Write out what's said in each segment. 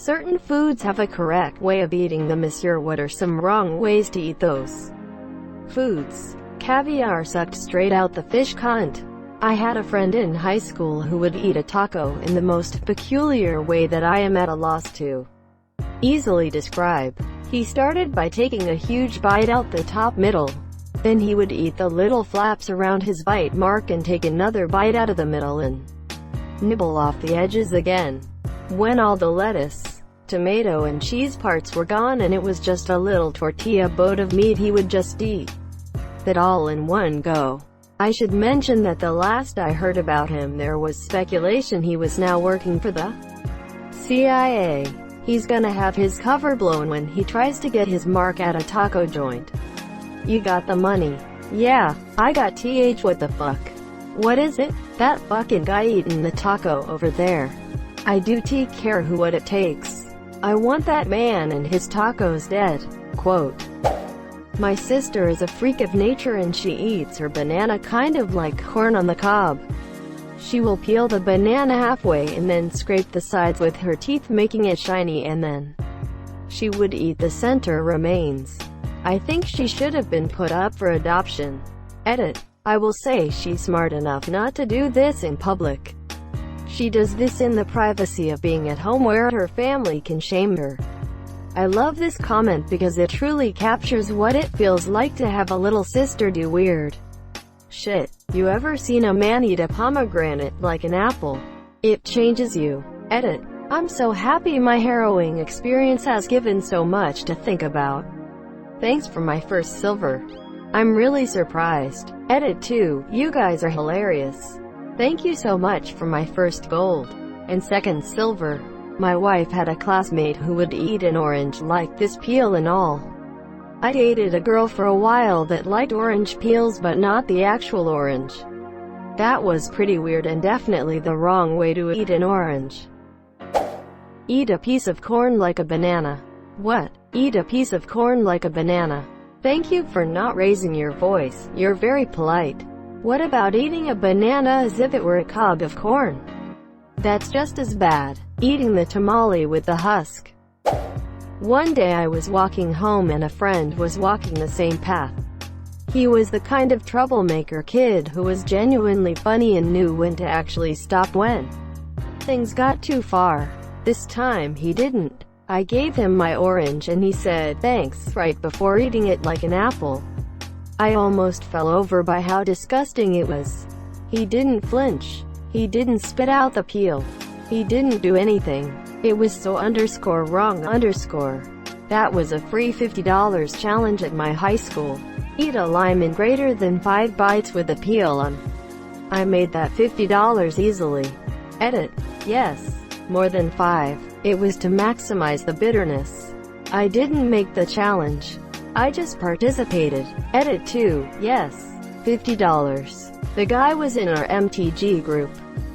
Certain foods have a correct way of eating them. Monsieur, what are some wrong ways to eat those foods? Caviar sucked straight out the fish cunt. I had a friend in high school who would eat a taco in the most peculiar way that I am at a loss to easily describe. He started by taking a huge bite out the top middle. Then he would eat the little flaps around his bite mark and take another bite out of the middle and nibble off the edges again. When all the lettuce, tomato and cheese parts were gone and it was just a little tortilla boat of meat, he would just eat that all in one go. I should mention that the last I heard about him there was speculation he was now working for the CIA. He's gonna have his cover blown when he tries to get his mark at a taco joint. You got the money? Yeah, I got th. What the fuck? What is it? That fucking guy eating the taco over there. I do care who what it takes. I want that man and his tacos dead. Quote. My sister is a freak of nature and she eats her banana kind of like corn on the cob. She will peel the banana halfway and then scrape the sides with her teeth making it shiny, and then she would eat the center remains. I think she should have been put up for adoption. Edit. I will say she's smart enough not to do this in public. She does this in the privacy of being at home where her family can shame her. I love this comment because it truly captures what it feels like to have a little sister do weird shit. You ever seen a man eat a pomegranate like an apple? It changes you. Edit. I'm so happy my harrowing experience has given so much to think about. Thanks for my first silver. I'm really surprised. Edit 2. You guys are hilarious. Thank you so much for my first gold and second silver. My wife had a classmate who would eat an orange like this, peel and all. I dated a girl for a while that liked orange peels but not the actual orange. That was pretty weird and definitely the wrong way to eat an orange. Eat a piece of corn like a banana. What? Eat a piece of corn like a banana. Thank you for not raising your voice. You're very polite. What about eating a banana as if it were a cob of corn? That's just as bad. Eating the tamale with the husk. One day I was walking home and a friend was walking the same path. He was the kind of troublemaker kid who was genuinely funny and knew when to actually stop when things got too far. This time he didn't. I gave him my orange and he said thanks right before eating it like an apple. I almost fell over by how disgusting it was. He didn't flinch. He didn't spit out the peel. He didn't do anything. It was so wrong. That was a free $50 challenge at my high school. Eat a lime in greater than 5 bites with the peel on. I made that $50 easily. Edit. Yes, more than 5. It was to maximize the bitterness. I didn't make the challenge. I just participated. Edit 2. Yes, $50. The guy was in our MTG group.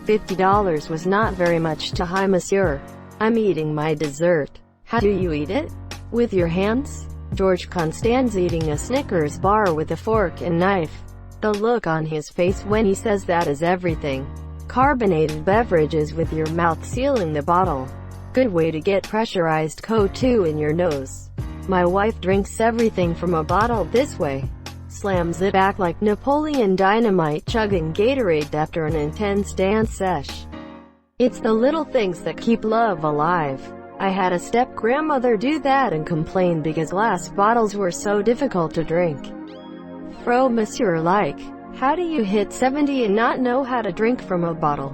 $50 was not very much to hi monsieur. I'm eating my dessert. How do you eat it? With your hands? George Constan's eating a Snickers bar with a fork and knife. The look on his face when he says that is everything. Carbonated beverages with your mouth sealing the bottle. Good way to get pressurized CO2 in your nose. My wife drinks everything from a bottle this way. Slams it back like Napoleon Dynamite chugging Gatorade after an intense dance sesh. It's the little things that keep love alive. I had a step-grandmother do that and complain because glass bottles were so difficult to drink. Fro monsieur, like, how do you hit 70 and not know how to drink from a bottle?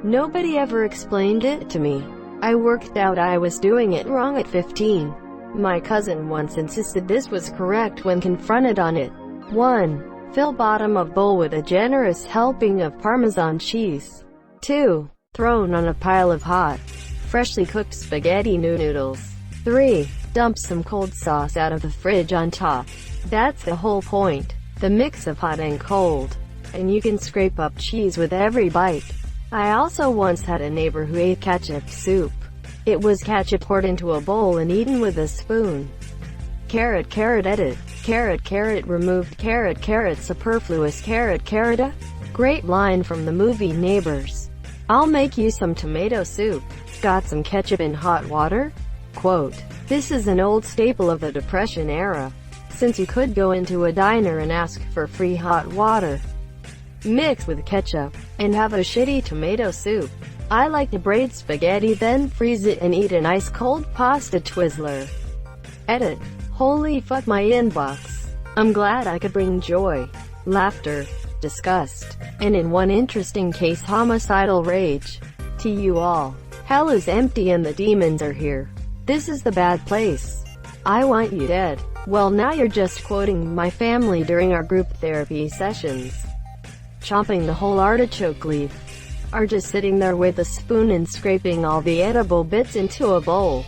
Nobody ever explained it to me. I worked out I was doing it wrong at 15. My cousin once insisted this was correct when confronted on it. 1. Fill bottom of bowl with a generous helping of Parmesan cheese. 2. Thrown on a pile of hot, freshly cooked spaghetti noodles. 3. Dump some cold sauce out of the fridge on top. That's the whole point. The mix of hot and cold. And you can scrape up cheese with every bite. I also once had a neighbor who ate ketchup soup. It was ketchup poured into a bowl and eaten with a spoon. Carrot edit. Carrot removed. Carrot superfluous. Carrota. Great line from the movie Neighbors. I'll make you some tomato soup. got some ketchup in hot water? Quote, this is an old staple of the Depression era, since you could go into a diner and ask for free hot water mixed with ketchup, and have a shitty tomato soup. I like to braid spaghetti, then freeze it and eat an ice-cold pasta Twizzler. Edit. Holy fuck my inbox. I'm glad I could bring joy, laughter, disgust, and in one interesting case homicidal rage to you all. Hell is empty and the demons are here. This is the bad place. I want you dead. Well, now you're just quoting my family during our group therapy sessions. Chomping the whole artichoke leaf. Or just sitting there with a spoon and scraping all the edible bits into a bowl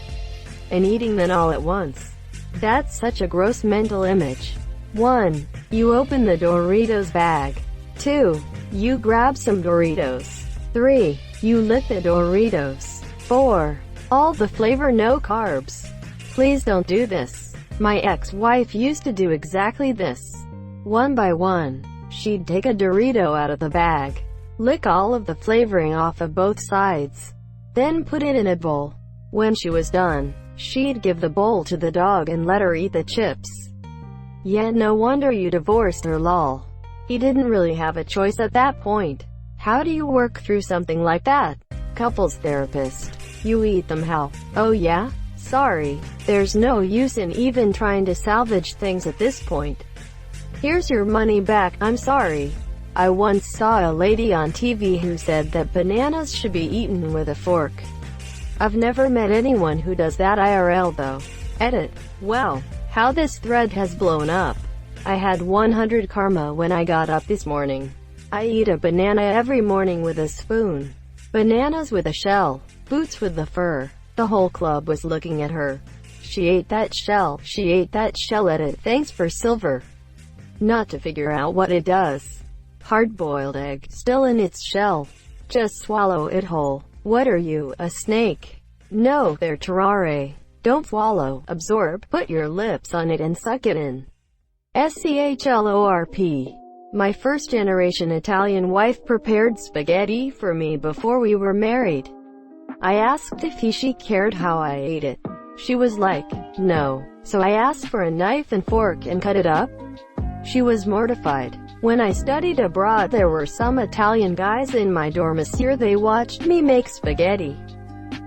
and eating them all at once. That's such a gross mental image. 1. You open the Doritos bag. 2. You grab some Doritos. 3. You lick the Doritos. 4. All the flavor, no carbs. Please don't do this. My ex-wife used to do exactly this. One by one, she'd take a Dorito out of the bag, lick all of the flavoring off of both sides, then put it in a bowl. When she was done, she'd give the bowl to the dog and let her eat the chips. Yeah, no wonder you divorced her, lol. He didn't really have a choice at that point. How do you work through something like that? Couples therapist. You eat them how? Oh yeah? Sorry. There's no use in even trying to salvage things at this point. Here's your money back, I'm sorry. I once saw a lady on TV who said that bananas should be eaten with a fork. I've never met anyone who does that IRL though. Edit. Wow, how this thread has blown up. I had 100 karma when I got up this morning. I eat a banana every morning with a spoon. Bananas with a shell, boots with the fur. The whole club was looking at her. She ate that shell. She ate that shell. Edit. Thanks for silver. Not to figure out what it does. Hard-boiled egg, still in its shell. Just swallow it whole. What are you, a snake? No, they're terrare. Don't swallow, absorb, put your lips on it and suck it in. SCHLORP. My first-generation Italian wife prepared spaghetti for me before we were married. I asked if she cared how I ate it. She was like, no. So I asked for a knife and fork and cut it up. She was mortified. When I studied abroad, there were some Italian guys in my dormitory. They watched me make spaghetti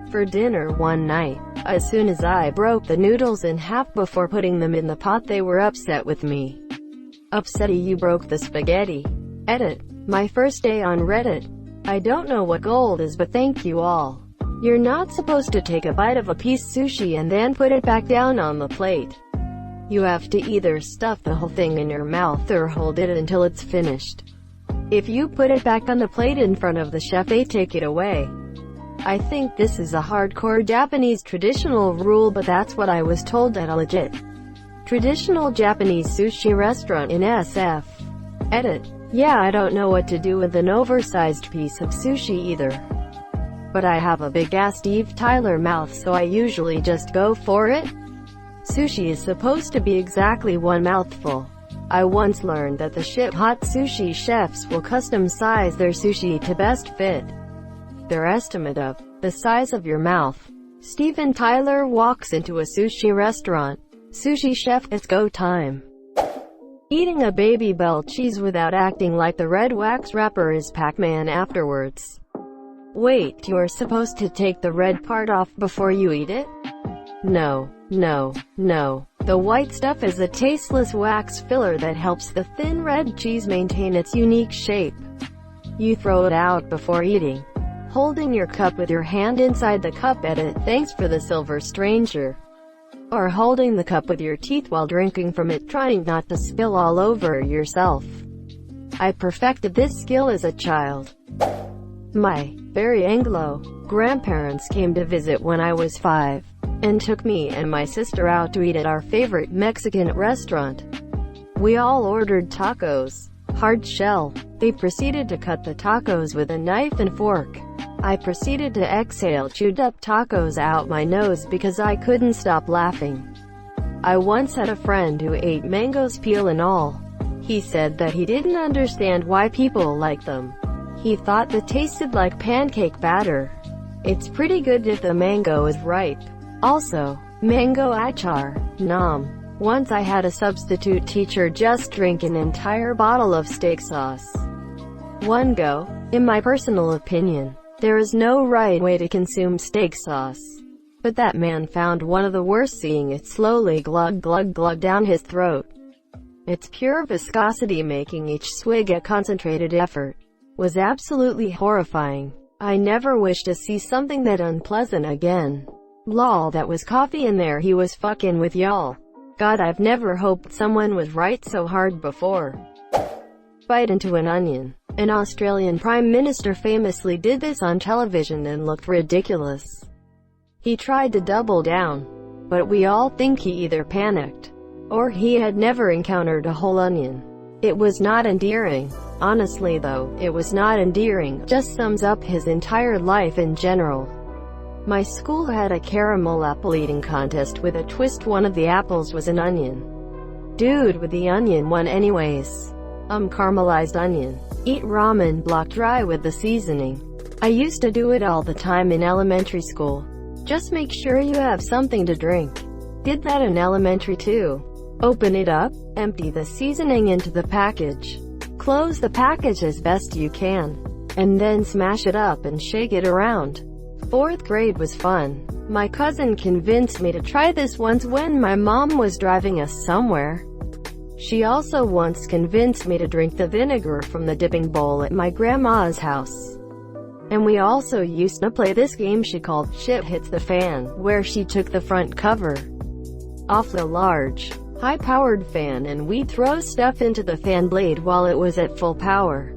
for dinner one night. As soon as I broke the noodles in half before putting them in the pot, they were upset with me. Upsetty, you broke the spaghetti. Edit. My first day on Reddit. I don't know what gold is, but thank you all. You're not supposed to take a bite of a piece sushi and then put it back down on the plate. You have to either stuff the whole thing in your mouth or hold it until it's finished. If you put it back on the plate in front of the chef, they take it away. I think this is a hardcore Japanese traditional rule, but that's what I was told at a legit traditional Japanese sushi restaurant in SF. Edit. Yeah, I don't know what to do with an oversized piece of sushi either. But I have a big-ass Steve Tyler mouth, so I usually just go for it. Sushi is supposed to be exactly one mouthful. I once learned that the shit-hot sushi chefs will custom-size their sushi to best fit their estimate of the size of your mouth. Steven Tyler walks into a sushi restaurant. Sushi chef, it's go time. Eating a Baby Bell cheese without acting like the red wax wrapper is Pac-Man afterwards. Wait, you're supposed to take the red part off before you eat it? No, no, no. The white stuff is a tasteless wax filler that helps the thin red cheese maintain its unique shape. You throw it out before eating, holding your cup with your hand inside the cup. Edit. Thanks for the silver, stranger. Or holding the cup with your teeth while drinking from it, trying not to spill all over yourself. I perfected this skill as a child. My very Anglo grandparents came to visit when I was 5, and took me and my sister out to eat at our favorite Mexican restaurant. We all ordered tacos, hard shell. They proceeded to cut the tacos with a knife and fork. I proceeded to exhale chewed up tacos out my nose because I couldn't stop laughing. I once had a friend who ate mangoes peel and all. He said that he didn't understand why people liked them. He thought they tasted like pancake batter. It's pretty good if the mango is ripe. Also, mango achar, nom. Once I had a substitute teacher just drink an entire bottle of steak sauce. One go. In my personal opinion, there is no right way to consume steak sauce. But that man found one of the worst, seeing it slowly glug glug glug down his throat. Its pure viscosity, making each swig a concentrated effort, was absolutely horrifying. I never wish to see something that unpleasant again. Lol, that was coffee in there, he was fucking with y'all. God, I've never hoped someone was right so hard before. Bite into an onion. An Australian Prime Minister famously did this on television and looked ridiculous. He tried to double down, but we all think he either panicked, or he had never encountered a whole onion. It was not endearing. Honestly though, it was not endearing, just sums up his entire life in general. My school had a caramel apple eating contest with a twist. One of the apples was an onion. Dude, with the onion won anyways. Caramelized onion. Eat ramen block dry with the seasoning. I used to do it all the time in elementary school. Just make sure you have something to drink. Did that in elementary too. Open it up, empty the seasoning into the package. Close the package as best you can, and then smash it up and shake it around. 4th grade was fun. My cousin convinced me to try this once when my mom was driving us somewhere. She also once convinced me to drink the vinegar from the dipping bowl at my grandma's house. And we also used to play this game she called Shit Hits the Fan, where she took the front cover off the large, high-powered fan and we'd throw stuff into the fan blade while it was at full power.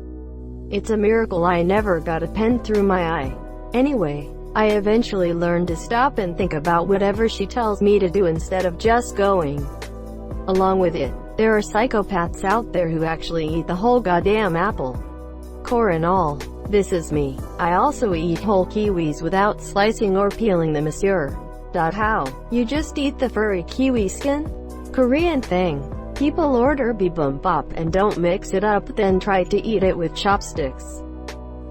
It's a miracle I never got a pen through my eye. Anyway, I eventually learned to stop and think about whatever she tells me to do instead of just going along with it. There are psychopaths out there who actually eat the whole goddamn apple, core and all. This is me. I also eat whole kiwis without slicing or peeling them, monsieur. How? You just eat the furry kiwi skin? Korean thing. People order bibimbap and don't mix it up, then try to eat it with chopsticks.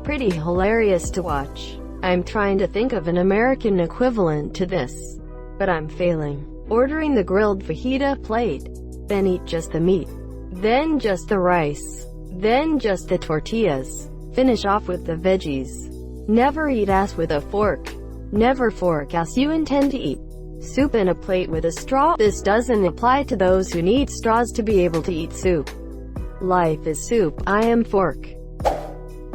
Pretty hilarious to watch. I'm trying to think of an American equivalent to this, but I'm failing. Ordering the grilled fajita plate. Then eat just the meat. Then just the rice. Then just the tortillas. Finish off with the veggies. Never eat ass with a fork. Never fork ass you intend to eat. Soup in a plate with a straw. This doesn't apply to those who need straws to be able to eat soup. Life is soup. I am fork.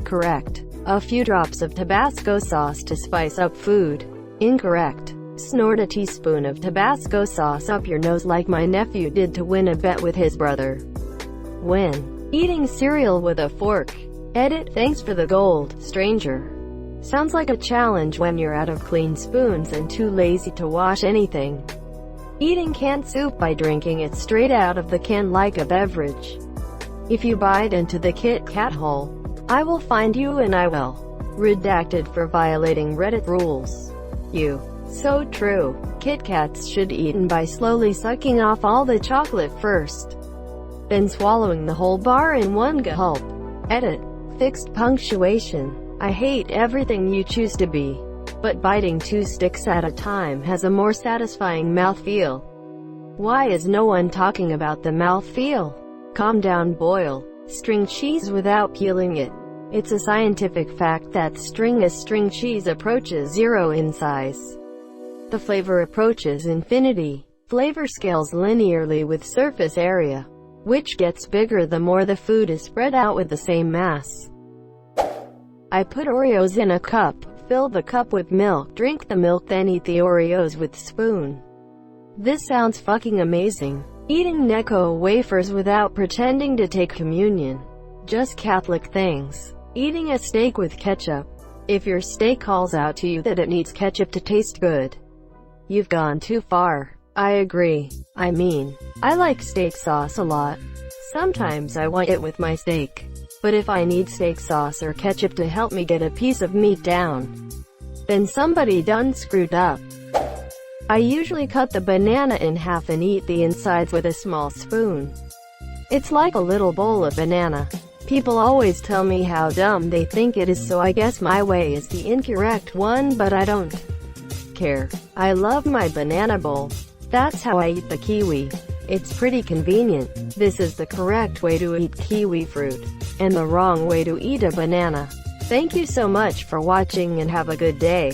Correct. A few drops of Tabasco sauce to spice up food. Incorrect. Snort a teaspoon of Tabasco sauce up your nose like my nephew did to win a bet with his brother. When eating cereal with a fork. Edit. Thanks for the gold, stranger. Sounds like a challenge when you're out of clean spoons and too lazy to wash anything. Eating canned soup by drinking it straight out of the can like a beverage. If you bite into the Kit Kat hole, I will find you and I will. Redacted for violating Reddit rules. You. So true. Kit Kats should be eaten by slowly sucking off all the chocolate first, then swallowing the whole bar in one gulp. Edit. Fixed punctuation. I hate everything you choose to be, but biting 2 sticks at a time has a more satisfying mouthfeel. Why is no one talking about the mouthfeel? Calm down. Boil string cheese without peeling it. It's a scientific fact that string cheese approaches 0 in size. The flavor approaches infinity. Flavor scales linearly with surface area, which gets bigger the more the food is spread out with the same mass. I put Oreos in a cup, fill the cup with milk, drink the milk, then eat the Oreos with spoon. This sounds fucking amazing. Eating Necco wafers without pretending to take communion. Just Catholic things. Eating a steak with ketchup. If your steak calls out to you that it needs ketchup to taste good, you've gone too far. I agree. I mean, I like steak sauce a lot. Sometimes I want it with my steak. But if I need steak sauce or ketchup to help me get a piece of meat down, then somebody done screwed up. I usually cut the banana in half and eat the insides with a small spoon. It's like a little bowl of banana. People always tell me how dumb they think it is, so I guess my way is the incorrect one, but I don't care. I love my banana bowl. That's how I eat the kiwi. It's pretty convenient. This is the correct way to eat kiwi fruit, and the wrong way to eat a banana. Thank you so much for watching and have a good day.